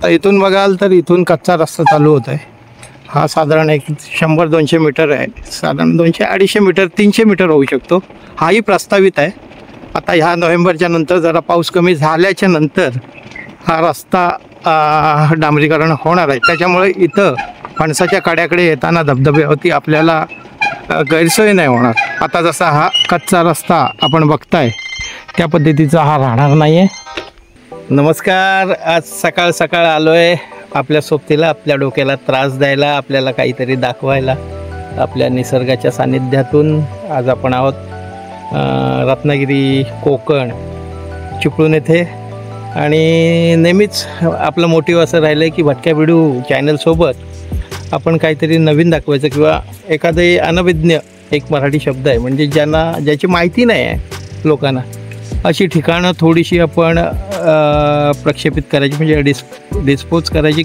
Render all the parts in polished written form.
आता इथून बघाल तर इथून कच्चा रस्ता चालू होत आहे. हा साधारण एक 100-200 मीटर आहे, साधारण 200-250 मीटर 300 मीटर होऊ शकतो. हाही प्रस्तावित आहे. आता ह्या नोव्हेंबरच्या नंतर जरा पाऊस कमी झाल्याच्या नंतर हा रस्ता डांबरीकरण होणार आहे. त्याच्यामुळे इथं फणसाच्या काड्याकडे येताना धबधब्यावरती आपल्याला गैरसोय नाही होणार. आता जसा हा कच्चा रस्ता आपण बघताय त्या पद्धतीचा हा राहणार नाही आहे. नमस्कार. आज सकाळ सकाळ आलो आहे आपल्या सोबतीला, आपल्या डोक्याला त्रास द्यायला, आपल्याला काहीतरी दाखवायला. आपल्या निसर्गाच्या सानिध्यातून आज आपण आहोत रत्नागिरी, कोकण, चिपळूण येथे. आणि नेहमीच आपलं मोटिव्ह असं राहिलं आहे की भटक्या बिडू चॅनलसोबत आपण काहीतरी नवीन दाखवायचं किंवा एखादे अनभिज्ञ एक मराठी शब्द आहे म्हणजे ज्याची माहिती नाही आहे लोकांना, अशी ठिकाणं थोडीशी आपण प्रक्षेपित करायची म्हणजे डिस्पोज करायची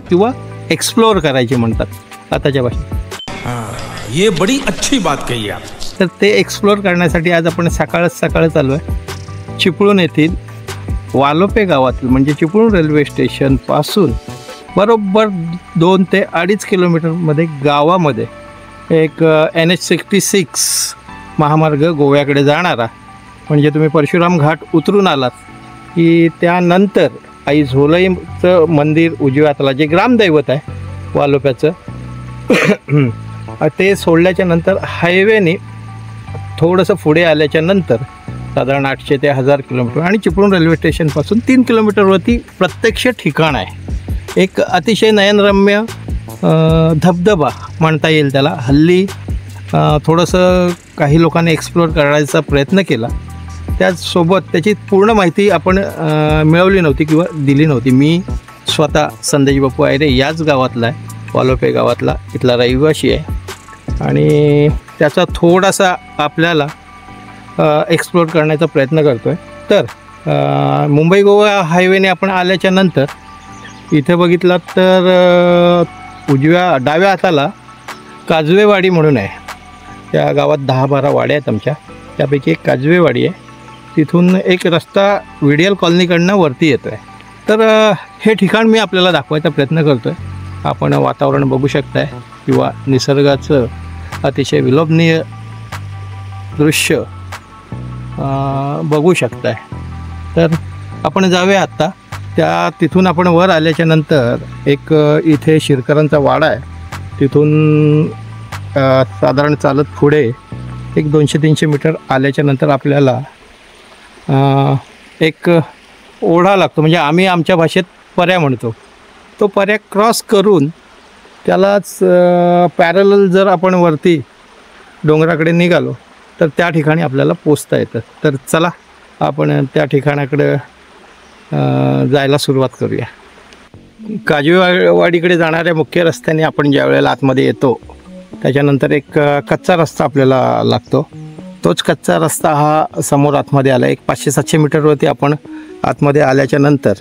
किंवा एक्सप्लोअर करायची म्हणतात आताच्या भाषेत. ये बड़ी अच्छी बात कही आप. तर ते एक्सप्लोअर करण्यासाठी आज आपण सकाळ चालू आहे. चिपळूण येथील वालोपे गावातील म्हणजे चिपळूण रेल्वे स्टेशनपासून बरोबर 2 ते 2.5 किलोमीटरमध्ये गावामध्ये एक NH-66 महामार्ग गोव्याकडे जाणारा, म्हणजे तुम्ही परशुराम घाट उतरून आलात की त्यानंतर आई झोलईचं मंदिर उजव्या हाताला जे ग्रामदैवत आहे वालोप्याचं ते सोडल्याच्या नंतर हायवेने थोडंसं पुढे आल्याच्या नंतर साधारण 800 ते 1000 किलोमीटर आणि चिपळूण रेल्वे स्टेशनपासून 3 किलोमीटरवरती प्रत्यक्ष ठिकाण आहे. एक अतिशय नयनरम्य धबधबा म्हणता येईल त्याला. हल्ली थोडंसं काही लोकांनी एक्सप्लोअर करायचा प्रयत्न केला, त्याचसोबत त्याची पूर्ण माहिती आपण मिळवली नव्हती किंवा दिली नव्हती. मी स्वतः संदेश बापू आयरे याच गावातला आहे, वालोपे गावातला, इथला रहिवासी आहे आणि त्याचा थोडासा आपल्याला एक्सप्लोअर करण्याचा प्रयत्न करतो आहे. तर मुंबई गोवा हायवेने आपण आल्याच्या नंतर इथे बघितलं तर डाव्या हाताला काजवेवाडी म्हणून आहे. त्या गावात 10-12 वाड्या आहेत आमच्या, त्यापैकी एक काजवेवाडी आहे. तिथून एक रस्ता व्हिडियल कॉलनीकडनं वरती येतो आहे. तर हे ठिकाण मी आपल्याला दाखवायचा प्रयत्न करतो आहे. आपण वातावरण बघू शकताय किंवा निसर्गाचं अतिशय विलोभनीय दृश्य बघू शकताय. तर आपण जाऊया आत्ता. तिथून आपण वर आल्याच्या नंतर एक इथे शिरकरांचा वाडा आहे, तिथून साधारण चालत पुढे एक 200-300 मीटर आल्याच्या नंतर आपल्याला एक ओढा लागतो, म्हणजे आम्ही आमच्या भाषेत पर्या म्हणतो. तो पर्या क्रॉस करून त्यालाच पॅरलल जर आपण वरती डोंगराकडे निघालो तर त्या ठिकाणी आपल्याला पोचता येतं. तर चला आपण त्या ठिकाणाकडे जायला सुरुवात करूया. काजवेवाडीकडे जाणाऱ्या मुख्य रस्त्याने आपण ज्या वेळेला आतमध्ये येतो त्याच्यानंतर एक कच्चा रस्ता आपल्याला लागतो. तोच कच्चा रस्ता हा समोर आतमध्ये आला. एक 500-700 मीटरवरती आपण आतमध्ये आल्याच्या नंतर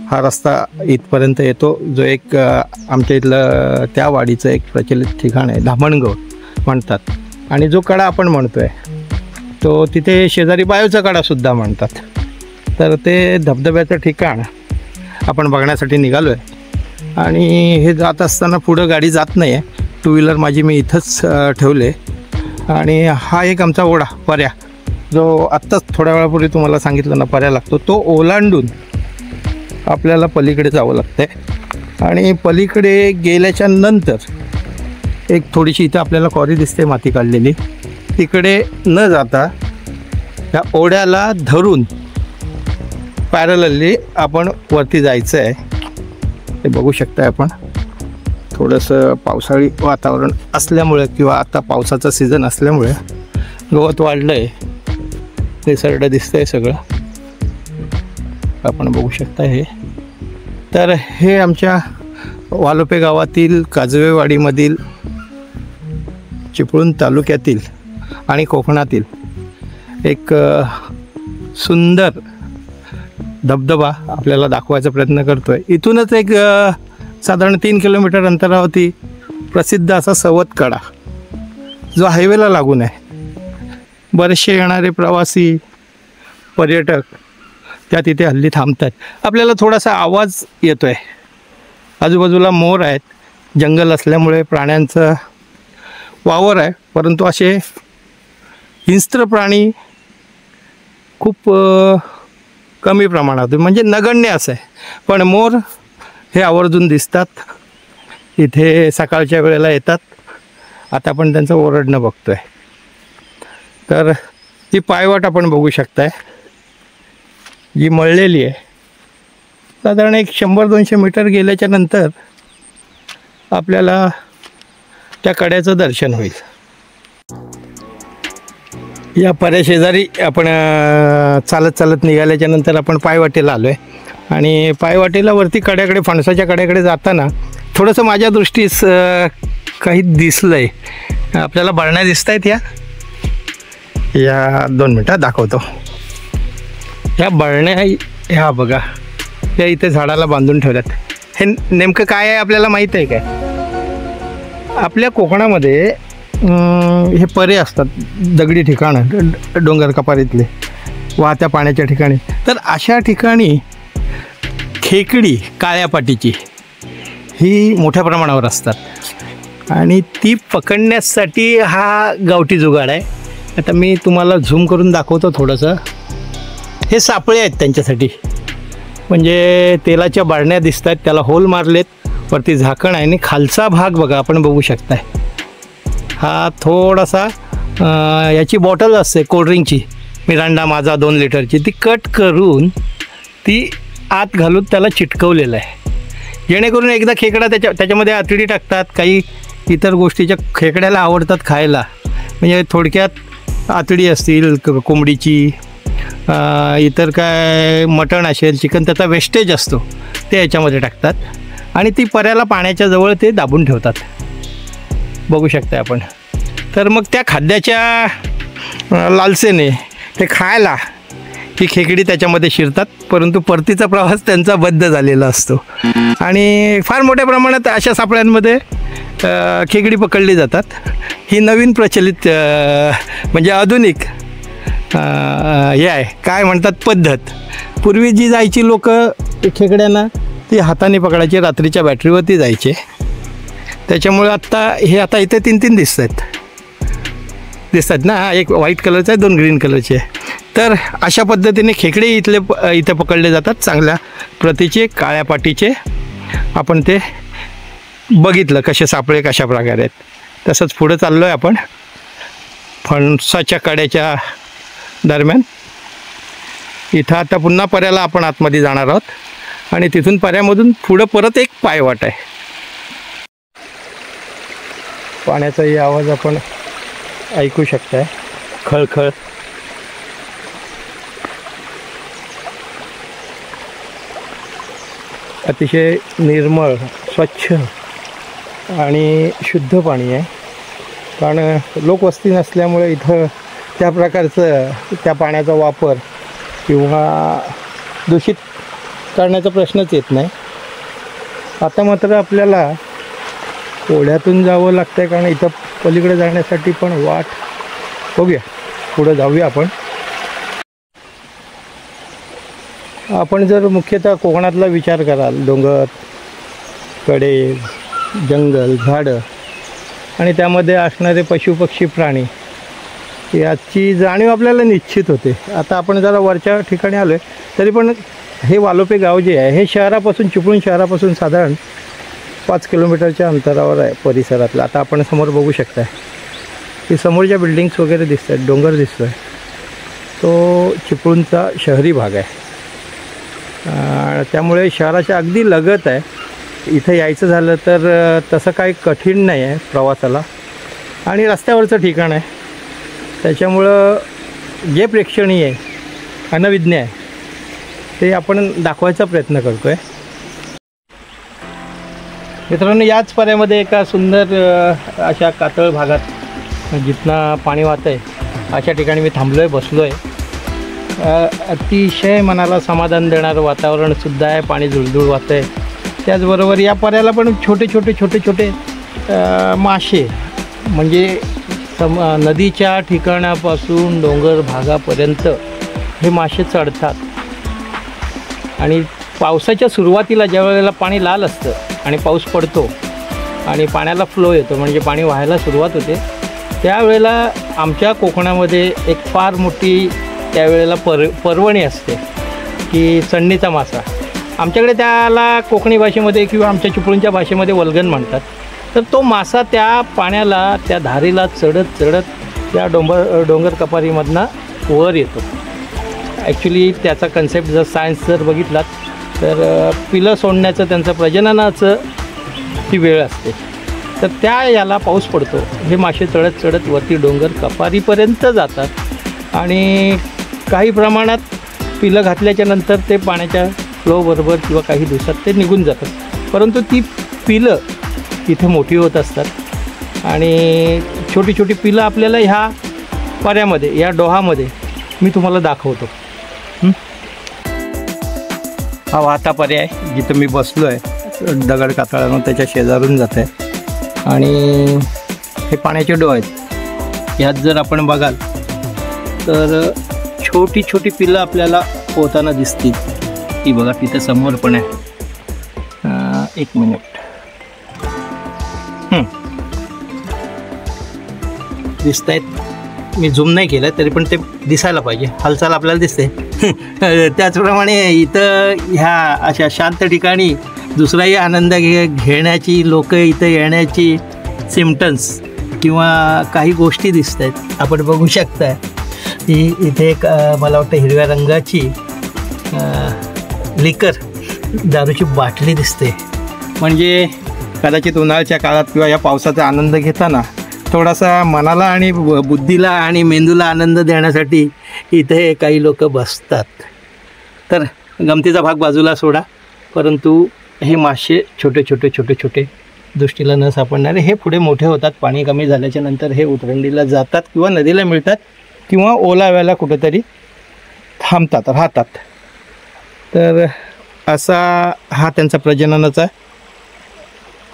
हा रस्ता इथपर्यंत येतो, जो एक आमच्या इथलं त्या वाडीचं एक प्रचलित ठिकाण आहे, धामणगाव म्हणतात. आणि जो कडा आपण म्हणतो आहे तो तिथे शेजारी बायोचा कडासुद्धा म्हणतात. तर ते धबधब्याचं ठिकाण आपण बघण्यासाठी निघालो आहे. आणि हे जात असताना पुढं गाडी जात नाही आहे, 2 व्हीलर माझी मी इथंच ठेवले. आणि हा एक आमचा ओढा पर्या, जो आत्ताच थोड्या वेळापूर्वी तुम्हाला सांगितलं ना पर्या लागतो, तो ओलांडून आपल्याला पलीकडे जावं लागतं आहे. आणि पलीकडे गेल्याच्या नंतर एक थोडीशी इथं आपल्याला कॉरी दिसते माती काढलेली, तिकडे न जाता त्या ओढ्याला धरून पॅरलली आपण वरती जायचं आहे. ते बघू शकताय आपण. थोडंसं पावसाळी वातावरण असल्यामुळे किंवा आता पावसाचा सीझन असल्यामुळे गवत वाढलं आहे, निसर्ग दिसतं आहे सगळं, आपण बघू शकता हे. तर हे आमच्या वालोपे गावातील काजवेवाडीमधील चिपळूण तालुक्यातील आणि कोकणातील एक सुंदर धबधबा आपल्याला दाखवायचा प्रयत्न करतो आहे. इथूनच एक साधारण 3 किलोमीटर अंतरावरती प्रसिद्ध असा सवत कडा, जो हायवेला लागून आहे. बरेचसे येणारे प्रवासी पर्यटक त्या तिथे हल्ली थांबतात. आपल्याला थोडासा आवाज येतो आहे. आजूबाजूला मोर आहेत, जंगल असल्यामुळे प्राण्यांचं वावर आहे, परंतु असे हिंस्त्र प्राणी खूप कमी प्रमाणात, म्हणजे नगण्य असं आहे. पण मोर हे आवर्जून दिसतात, इथे सकाळच्या वेळेला येतात. आता आपण त्यांचं ओरडणं बघतो आहे. तर ही पायवाट आपण बघू शकताय, जी मळलेली आहे. साधारण एक 100-200 मीटर गेल्याच्या नंतर आपल्याला त्या कड्याचं दर्शन होईल. या पर्याशेजारी आपण चालत चालत निघाल्याच्या नंतर आपण पायवाटेला आलो आहे. आणि पायवाटेला वरती कड्याकडे, फणसाच्या कड्याकडे जाताना थोडंसं माझ्या दृष्टीस काही दिसलं आहे. आपल्याला बरण्या दिसत आहेत. या 2 मिनटात दाखवतो. ह्या बरण्या ह्या बघा, त्या इथे झाडाला बांधून ठेवल्यात. हे नेमकं काय आहे आपल्याला माहीत आहे काय? आपल्या कोकणामध्ये हे परे असतात, दगडी ठिकाणं, डोंगर कपारीतले, वाहत्या पाण्याच्या ठिकाणी. तर अशा ठिकाणी खेकडी काळ्या पाटीची ही मोठ्या प्रमाणावर असतात आणि ती पकडण्यासाठी हा गावठी जुगाड आहे. आता मी तुम्हाला झूम करून दाखवतो थोडंसं. हे सापळे आहेत त्यांच्यासाठी, म्हणजे तेलाच्या बारण्या दिसत आहेत, त्याला होल मारलेत, वरती झाकण आहे आणि खालचा भाग बघा आपण बघू शकताय. हा थोडासा याची बॉटल असते कोल्ड्रिंकची, मिरांडा माझा 2 लिटरची, ती कट करून ती आत घालून त्याला चिटकवलेलं आहे, जेणेकरून एकदा खेकडा त्याच्यामध्ये आतडी टाकतात. काही इतर गोष्टीच्या खेकड्याला आवडतात खायला, म्हणजे थोडक्यात आतडी असतील कोंबडीची, इतर काय मटण असेल, चिकन, त्याचा वेस्टेज असतो ते याच्यामध्ये टाकतात आणि ती पर्याला पाण्याच्या जवळ ते दाबून ठेवतात, बघू शकता आपण. तर मग त्या खाद्याच्या लालसेने ते खायला ही खेकडी त्याच्यामध्ये शिरतात, परंतु परतीचा प्रवास त्यांचा बद्ध झालेला असतो आणि फार मोठ्या प्रमाणात अशा सापळ्यांमध्ये खेकडी पकडली जातात. ही नवीन प्रचलित म्हणजे आधुनिक हे आहे, काय म्हणतात, पद्धत. पूर्वी जी जायची लोक खेकड्यांना ती हाताने पकडायची, रात्रीच्या बॅटरीवरती जायचे. त्याच्यामुळे आता इथे 3 दिसतात ना, एक व्हाईट कलरचा आहे, 2 ग्रीन कलरचे. तर अशा पद्धतीने खेकडे इथे पकडले जातात, चांगल्या प्रतीचे काळ्या पाटीचे. आपण ते बघितलं कसे सापळे कशा प्रकारे आहेत. तसंच पुढे चाललो आहे आपण फणसाच्या कड्याच्या दरम्यान. इथं आता पुन्हा पर्याला आपण आतमध्ये जाणार आहोत आणि तिथून पर्यामधून पुढं परत एक पायवाट आहे. पाण्याचाही आवाज आपण ऐकू शकताय, खळखळ. अतिशय निर्मळ, स्वच्छ आणि शुद्ध पाणी आहे. कारण लोकवस्ती नसल्यामुळे इथं त्या प्रकारचं त्या पाण्याचा वापर किंवा दूषित करण्याचा प्रश्नच येत नाही. आता मात्र आपल्याला ओढ्यातून जावं लागतं आहे, कारण इथं पलीकडे जाण्यासाठी पण वाट बघूया. पुढं जाऊया आपण जर मुख्यतः कोकणातला विचार कराल, डोंगर, कडे, जंगल, झाडं आणि त्यामध्ये असणारे पशुपक्षी प्राणी, याची जाणीव आपल्याला निश्चित होते. आता आपण जरा वरच्या ठिकाणी आलो आहे, तरी पण हे वालोपे गाव जे आहे हे चिपळूण शहरापासून साधारण 5 किलोमीटरच्या अंतरावर आहे परिसरातलं. आता आपण समोर बघू शकताय की समोरच्या बिल्डिंग्स वगैरे दिसत आहेत, डोंगर दिसतो आहे, तो चिपळूणचा शहरी भाग आहे. त्यामुळे शहराच्या अगदी लगत आहे. इथं यायचं झालं तर तसं काही कठीण नाही आहे प्रवासाला आणि रस्त्यावरचं ठिकाण आहे. त्याच्यामुळं जे प्रेक्षणीय आहे, अनविज्ञ आहे, ते आपण दाखवायचा प्रयत्न करतो आहे. मित्रांनो, याच पर्यामध्ये एका सुंदर अशा कातळ भागात जिथनं पाणी वाहतं आहे अशा ठिकाणी मी थांबलो आहे, बसलो आहे. अतिशय मनाला समाधान देणारं वातावरणसुद्धा आहे, पाणी झुळझुळ वाहतं आहे. त्याचबरोबर या पर्याला पण छोटे छोटे मासे, म्हणजे नदीच्या ठिकाणापासून डोंगर भागापर्यंत हे मासे चढतात आणि पावसाच्या सुरुवातीला ज्या वेळेला पाणी लाल असतं आणि पाऊस पडतो आणि पाण्याला फ्लो येतो म्हणजे पाणी व्हायला सुरुवात होते, त्यावेळेला आमच्या कोकणामध्ये एक फार मोठी त्यावेळेला पर्वणी असते की चणणीचा मासा. आमच्याकडे त्याला कोकणी भाषेमध्ये किंवा आमच्या चिपळूणच्या भाषेमध्ये वल्गन म्हणतात. तर तो मासा त्या पाण्याला त्या धारीला चढत चढत त्या डोंगर कपारीमधनं वर येतो. ॲक्च्युली त्याचा कन्सेप्ट जर सायन्स जर बघितलात तर पिलं सोडण्याचं त्यांचं प्रजननाचं ती वेळ असते. तर त्या याला पाऊस पडतो, हे मासे चढत चढत वरती डोंगर कपारीपर्यंत जातात आणि काही प्रमाणात पिलं घातल्याच्या नंतर ते पाण्याच्या फ्लोबरोबर किंवा काही दिवसात ते निघून जातात. परंतु ती पिलं इथे मोठी होत असतात आणि छोटी छोटी पिलं आपल्याला ह्या पर्यामध्ये, या डोहामध्ये मी तुम्हाला दाखवतो. हा वाहता पर्याय जिथं मी बसलो आहे, दगड कातळानं त्याच्या शेजारून जात आहे आणि हे पाण्याचे डोह आहेत. ह्यात जर आपण बघाल तर छोटी छोटी पिलं आपल्याला पोहताना दिसतील. ती बघा तिथे समोर पण आहे. एक मिनिट, दिसत आहेत. मी झूम नाही केलं तरी पण ते दिसायला पाहिजे, हालचाल आपल्याला दिसते. त्याचप्रमाणे इथं ह्या अशा शांत ठिकाणी दुसराही आनंद घेण्याची, लोक इथं येण्याची सिम्पटम्स किंवा काही गोष्टी दिसत आहेत. आपण बघू शकता की इथे एक मला वाटतं हिरव्या रंगाची लिकर दारूची बाटली दिसते. म्हणजे कदाचित उन्हाळ्याच्या काळात किंवा या पावसाचा आनंद घेताना थोडासा मनाला आणि बुद्धीला आणि मेंदूला आनंद देण्यासाठी इथे काही लोक बसतात. तर गमतीचा भाग बाजूला सोडा, परंतु हे मासे छोटे छोटे छोटे छोटे दृष्टीला न सापडणारे हे पुढे मोठे होतात. पाणी कमी झाल्याच्या नंतर हे उतरंडीला जातात किंवा नदीला मिळतात किंवा ओलाव्याला कुठेतरी थांबतात, राहतात. तर असा हा त्यांचा प्रजननाचा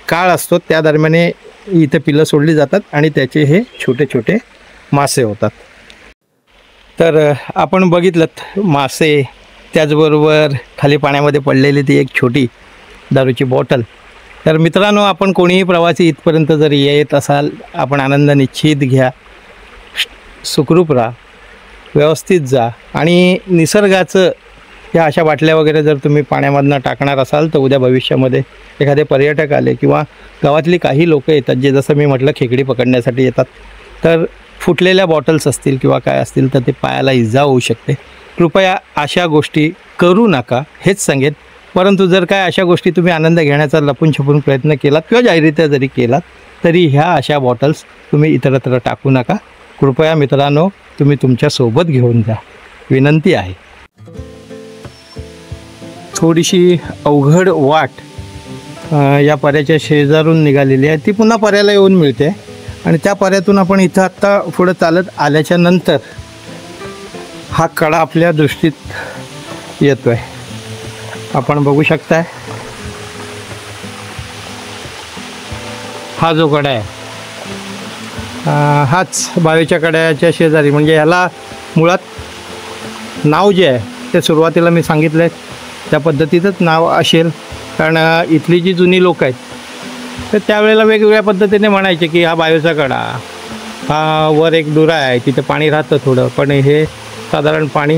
काळ असतो. त्या दरम्यान इथे पिलं सोडली जातात आणि त्याचे हे छोटे छोटे मासे होतात. तर आपण बघितलं मासे, त्याचबरोबर खाली पाण्यामध्ये पडलेली ती एक छोटी दारूची बॉटल. तर मित्रांनो, आपण कोणीही प्रवासी इथपर्यंत जर येत असाल, आपण आनंद निश्चित घ्या, सुखरूप राहा, व्यवस्थित जा आणि निसर्गाचं या अशा बाटल्या वगैरे जर तुम्ही पाण्यामधनं टाकणार असाल तर उद्या भविष्यामध्ये एखादे पर्यटक आले किंवा गावातली काही लोकं येतात जे जसं मी म्हटलं खेकडी पकडण्यासाठी येतात, तर फुटलेल्या बॉटल्स असतील किंवा काय असतील तर ते पायाला इजा होऊ शकते. कृपया अशा गोष्टी करू नका हेच सांगेन. परंतु जर काय अशा गोष्टी तुम्ही आनंद घेण्याचा लपून छपून प्रयत्न केलात किंवा जाहिरीत्या जरी केलात तरी ह्या अशा बॉटल्स तुम्ही इतरत्र टाकू नका. कृपया मित्रांनो, तुम्ही तुमच्यासोबत घेऊन जा, विनंती आहे. थोडीशी अवघड वाट या पर्याच्या शेजारून निघालेली आहे. ती पुन्हा पर्याला येऊन मिळते आणि त्या पर्यातून आपण इथं आत्ता पुढं चालत आल्याच्या नंतर हा कडा आपल्या दृष्टीत येतो आहे. आपण बघू शकताय हा जो कडा आहे हाच बावीच्या कड्याच्या शेजारी, म्हणजे ह्याला मुळात नाव जे आहे ते सुरुवातीला मी सांगितलं आहे त्या पद्धतीचंच नाव असेल. कारण इथली जी जुनी लोक आहेत तर त्यावेळेला वेगवेगळ्या पद्धतीने म्हणायचे की हा बावीचा कडा, हा वर एक दुरा आहे तिथे पाणी राहतं थोडं, पण हे साधारण पाणी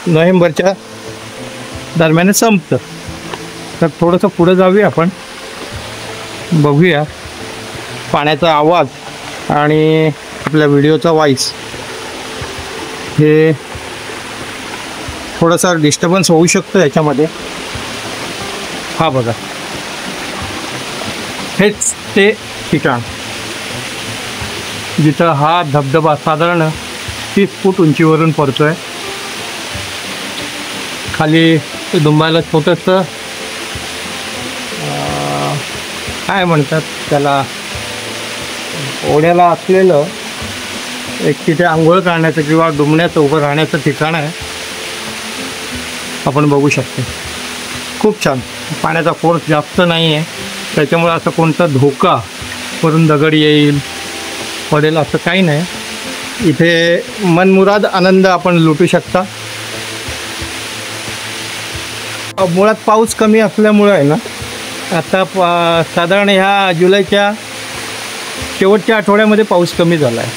नोव्हेंबरच्या दरम्यान संपतं. तर थोडंसं पुढं जाऊया, आपण बघूया पाण्याचा आवाज आणि आपल्या व्हिडिओचा व्हॉइस हे थोडासा डिस्टर्बन्स होऊ शकतो याच्यामध्ये. हा बघा, हेच ते ठिकाण जिथं हा धबधबा साधारण 30 फूट उंचीवरून पडतो आहे. खाली डुंबाला छोटंसं काय म्हणतात त्याला, ओढ्याला असलेलं एक तिथे आंघोळ करण्याचं किंवा डुंबण्याचं उभं राहण्याचं ठिकाण आहे. आपण बघू शकतो खूप छान. पाण्याचा फोर्स जास्त नाही आहे त्याच्यामुळे असं कोणता धोका वरून दगड येईल पडेल असं काही नाही. इथे मनमुराद आनंद आपण लुटू शकता. मुळात पाऊस कमी असल्यामुळं आहे ना, आता साधारण ह्या जुलैच्या शेवटच्या आठवड्यामध्ये पाऊस कमी झाला आहे.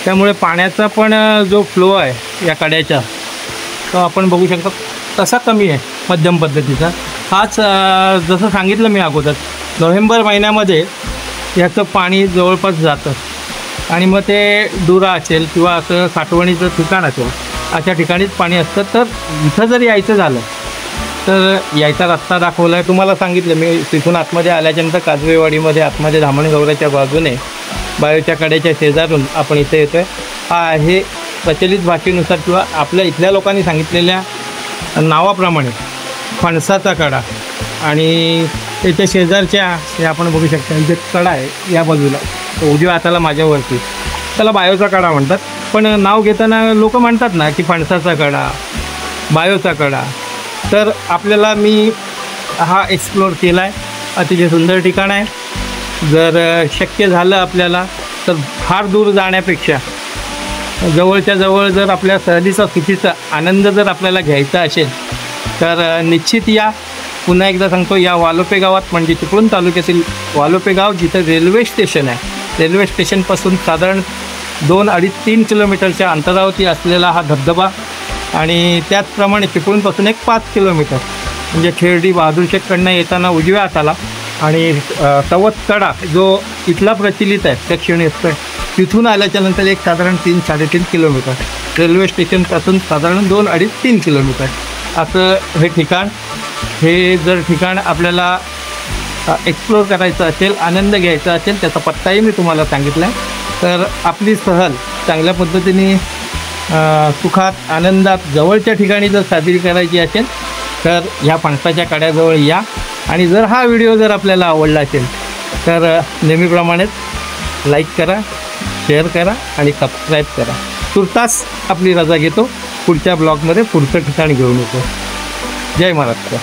त्यामुळे पाण्याचा पण जो फ्लो आहे या कड्याचा तो आपण बघू शकतो तसा कमी आहे, मध्यम पद्धतीचा. हाच जसं सांगितलं मी अगोदर, नोव्हेंबर महिन्यामध्ये याचं पाणी जवळपास जातं आणि मग ते डुरा असेल किंवा असं साठवणीचं ठिकाण असेल अशा ठिकाणीच पाणी असतं. तर इथं जर यायचं झालं तर यायचा रस्ता दाखवला आहे तुम्हाला. सांगितलं मी तिथून आतमध्ये आल्याच्यानंतर काजवेवाडीमध्ये आतमध्ये धामणगौऱ्याच्या बाजूने बायोच्या कड्याच्या शेजारून आपण इथे येतो आहे. हा आहे प्रचलित भाषेनुसार किंवा आपल्या इथल्या लोकांनी सांगितलेल्या नावाप्रमाणे फणसाचा कडा. आणि त्याच्या शेजारच्या हे आपण बघू शकता इथे कडा आहे या बाजूला उजव्या हाताला माझ्यावरती, त्याला बायोचा कडा म्हणतात. पण नाव घेताना लोक म्हणतात ना की फणसाचा कडा, बायोचा कडा. तर आपल्याला मी हा एक्सप्लोअर केला आहे. अतिशय सुंदर ठिकाण आहे. जर शक्य झालं आपल्याला तर फार दूर जाण्यापेक्षा जवळच्या जवळ जर आपल्या सहलीचा सुखीचा आनंद जर आपल्याला घ्यायचा असेल तर निश्चित या. पुन्हा एकदा सांगतो, या वालोपे गावात म्हणजे चिपळूण तालुक्यातील वालोपे गाव जिथं रेल्वे स्टेशन आहे, रेल्वे स्टेशनपासून साधारण 2-2.5-3 किलोमीटरच्या अंतरावरती असलेला हा धबधबा. आणि त्याचप्रमाणे चिपळूणपासून एक 5 किलोमीटर म्हणजे खेर्डी बहादूरशेठकडनं येताना उजव्या हाताला आणि तवत कडा जो इथला प्रचलित आहे दक्षिणी असतो, तिथून आल्याच्यानंतर एक साधारण 3-3.5 किलोमीटर, रेल्वे स्टेशनपासून साधारण 2-2.5-3 किलोमीटर असं हे ठिकाण. हे जर ठिकाण आपल्याला एक्सप्लोअर करायचं असेल, आनंद घ्यायचा असेल, त्याचा पत्ताही मी तुम्हाला सांगितला आहे. तर आपली सहल चांगल्या पद्धतीने सुखात आनंदात जवळच्या ठिकाणी जर साजरी करायची असेल तर ह्या फणसाच्या कड्याजवळ या. आणि जर हा व्हिडिओ जर आपल्याला आवडला असेल तर नेहमीप्रमाणेच लाईक करा, शेअर करा आणि सबस्क्राईब करा. तुर्तास आपली रजा घेतो. पुढच्या ब्लॉगमध्ये पुढचं ठिकाण घेऊन येतो. जय महाराष्ट्र.